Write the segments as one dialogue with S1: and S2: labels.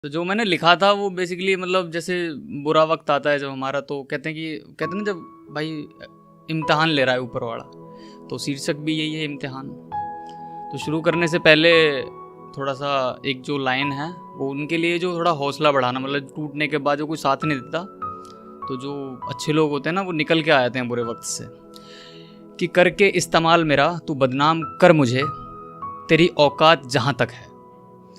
S1: तो जो मैंने लिखा था वो बेसिकली मतलब जैसे बुरा वक्त आता है जब हमारा, तो कहते हैं ना जब भाई इम्तिहान ले रहा है ऊपर वाला, तो शीर्षक भी यही है, इम्तिहान। तो शुरू करने से पहले थोड़ा सा एक जो लाइन है वो उनके लिए जो थोड़ा हौसला बढ़ाना, मतलब टूटने के बाद जो कोई साथ नहीं देता, तो जो अच्छे लोग होते हैं ना वो निकल के आ जाते हैं बुरे वक्त से। कि करके इस्तेमाल मेरा तू बदनाम कर मुझे, तेरी औकात जहाँ तक है।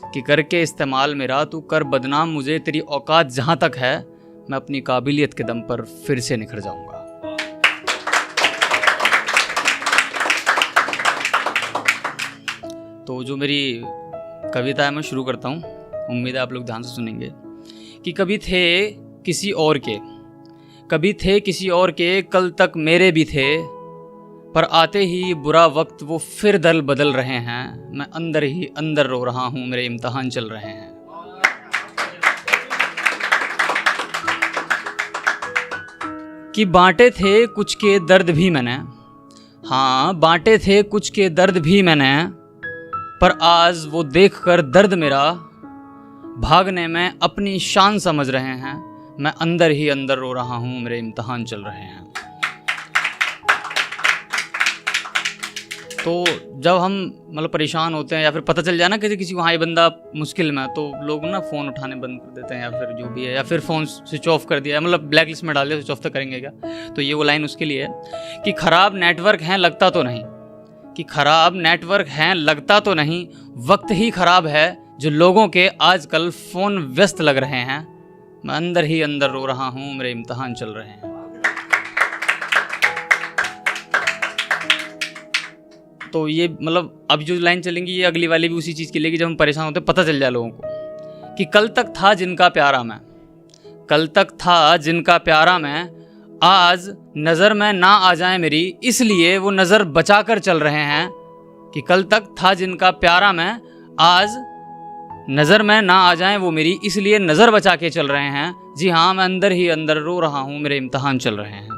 S1: कि करके इस्तेमाल मेरा तू कर बदनाम मुझे, तेरी औकात जहाँ तक है, मैं अपनी काबिलियत के दम पर फिर से निखर जाऊंगा। तो जो मेरी कविता है मैं शुरू करता हूँ, उम्मीद है आप लोग ध्यान से सुनेंगे। कि कभी थे किसी और के, कभी थे किसी और के, कल तक मेरे भी थे, पर आते ही बुरा वक्त वो फिर दल बदल रहे हैं, मैं अंदर ही अंदर रो रहा हूँ, मेरे इम्तिहान चल रहे हैं। कि बांटे थे कुछ के दर्द भी मैंने, हाँ बांटे थे कुछ के दर्द भी मैंने, पर आज वो देखकर दर्द मेरा भागने में अपनी शान समझ रहे हैं, मैं अंदर ही अंदर रो रहा हूँ, मेरे इम्तिहान चल रहे हैं। तो जब हम मतलब परेशान होते हैं या फिर पता चल जाए ना किसी को हाँ ये बंदा मुश्किल में, तो लोग ना फ़ोन उठाने बंद कर देते हैं या फिर जो भी है, या फिर फ़ोन स्विच ऑफ कर दिया, मतलब ब्लैक लिस्ट में डाल दिया, स्विच ऑफ तो करेंगे क्या। तो ये वो लाइन उसके लिए है कि ख़राब नेटवर्क हैं लगता तो नहीं, कि ख़राब नेटवर्क हैं लगता तो नहीं, वक्त ही ख़राब है जो लोगों के आजकल फ़ोन व्यस्त लग रहे हैं, मैं अंदर ही अंदर रो रहा हूँ, मेरे इम्तिहान चल रहे हैं। तो ये मतलब अब जो लाइन चलेंगी ये अगली वाली भी उसी चीज़ के लिए कि जब हम परेशान होते हैं पता चल जाए लोगों को कि कल तक था जिनका प्यारा मैं, कल तक था जिनका प्यारा मैं, आज नज़र में ना आ जाए मेरी, इसलिए वो नज़र बचा कर चल रहे हैं। कि कल तक था जिनका प्यारा मैं, आज नज़र में ना आ जाए वो मेरी, इसलिए नज़र बचा के चल रहे हैं। जी हाँ, मैं अंदर ही अंदर रो रहा हूँ, मेरे इम्तिहान चल रहे हैं।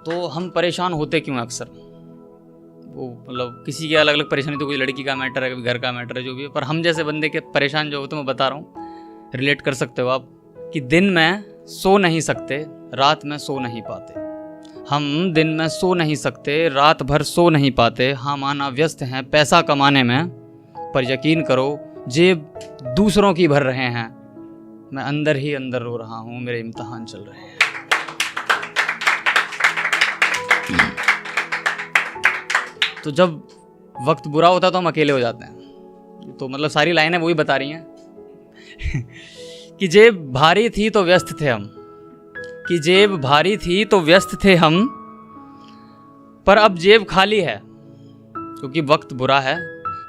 S1: तो हम परेशान होते क्यों अक्सर, वो मतलब किसी की अलग अलग परेशानी, तो कोई लड़की का मैटर है, कभी घर का मैटर है, जो भी है, पर हम जैसे बंदे के परेशान जो होते हैं मैं बता रहा हूँ, रिलेट कर सकते हो आप। कि दिन में सो नहीं सकते, रात में सो नहीं पाते, हम दिन में सो नहीं सकते, रात भर सो नहीं पाते, हाँ माना व्यस्त हैं पैसा कमाने में, पर यकीन करो जेब दूसरों की भर रहे हैं, मैं अंदर ही अंदर रो रहा हूँ, मेरे इम्तिहान चल रहे हैं। तो जब वक्त बुरा होता है तो हम अकेले हो जाते हैं। तो मतलब सारी लाइनें वही बता रही हैं कि जेब भारी थी तो व्यस्त थे हम, कि जेब भारी थी तो व्यस्त थे हम, पर अब जेब खाली है क्योंकि वक्त बुरा है।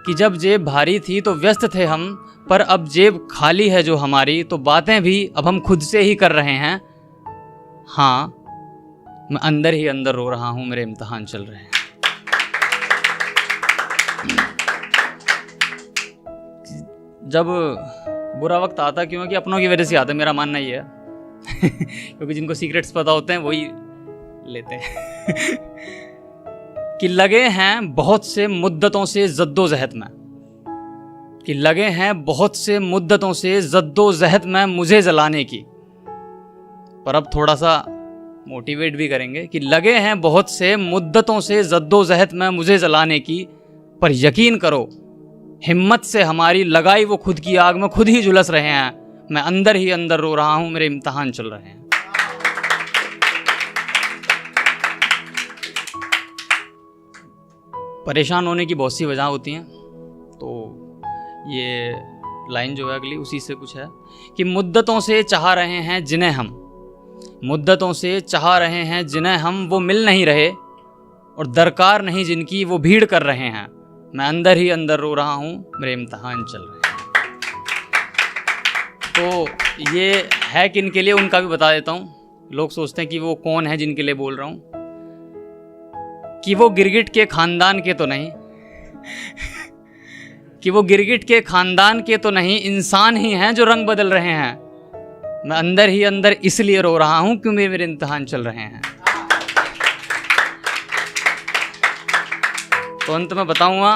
S1: कि जब जेब भारी थी तो व्यस्त थे हम, पर अब जेब खाली है जो हमारी, तो बातें भी अब हम खुद से ही कर रहे हैं, हाँ मैं अंदर ही अंदर रो रहा हूँ, मेरे इम्तिहान चल रहे हैं। जब बुरा वक्त आता क्यों है कि अपनों की वजह से आता है, मेरा मानना ये है क्योंकि जिनको सीक्रेट्स पता होते हैं वही लेते हैं कि लगे हैं बहुत से मुद्दतों से जद्दोजहद में, कि लगे हैं बहुत से मुद्दतों से जद्दोजहद में मुझे जलाने की, पर अब थोड़ा सा मोटिवेट भी करेंगे कि लगे हैं बहुत से मुद्दतों से जद्दोजहद में मुझे जलाने की, पर यकीन करो हिम्मत से हमारी लगाई वो खुद की आग में खुद ही झुलस रहे हैं, मैं अंदर ही अंदर रो रहा हूं, मेरे इम्तिहान चल रहे हैं। परेशान होने की बहुत सी वजह होती हैं, तो ये लाइन जो है अगली उसी से कुछ है कि मुद्दतों से चाह रहे हैं जिन्हें हम, मुद्दतों से चाह रहे हैं जिन्हें हम, वो मिल नहीं रहे, और दरकार नहीं जिनकी वो भीड़ कर रहे हैं, मैं अंदर ही अंदर रो रहा हूँ, मेरे इम्तिहान चल रहे हैं। तो ये है किन के लिए उनका भी बता देता हूँ। लोग सोचते हैं कि वो कौन है जिनके लिए बोल रहा हूँ, कि वो गिरगिट के ख़ानदान के तो नहीं कि वो गिरगिट के ख़ानदान के तो नहीं, इंसान ही हैं जो रंग बदल रहे हैं, मैं अंदर ही अंदर इसलिए रो रहा हूँ क्योंकि मेरे इम्तिहान चल रहे हैं। तो अंत में बताऊंगा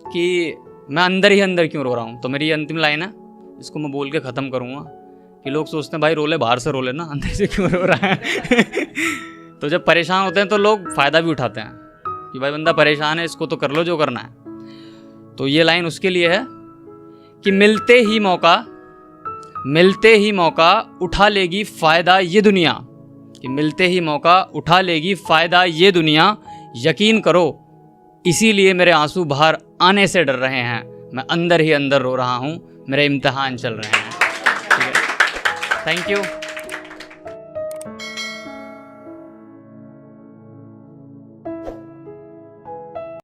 S1: कि मैं अंदर ही अंदर क्यों रो रहा हूँ। तो मेरी ये अंतिम लाइन है, इसको मैं बोल के ख़त्म करूँगा कि लोग सोचते हैं भाई रोले बाहर से रोले ना, अंदर से क्यों रो रहा है। तो जब परेशान होते हैं तो लोग फ़ायदा भी उठाते हैं कि भाई बंदा परेशान है, इसको तो कर लो जो करना है। तो ये लाइन उसके लिए है कि मिलते ही मौका उठा लेगी फ़ायदा ये दुनिया, कि मिलते ही मौका उठा लेगी फ़ायदा ये दुनिया, यकीन करो इसीलिए मेरे आंसू बाहर आने से डर रहे हैं, मैं अंदर ही अंदर रो रहा हूँ, मेरे इम्तिहान चल रहे हैं। ठीक है, थैंक यू।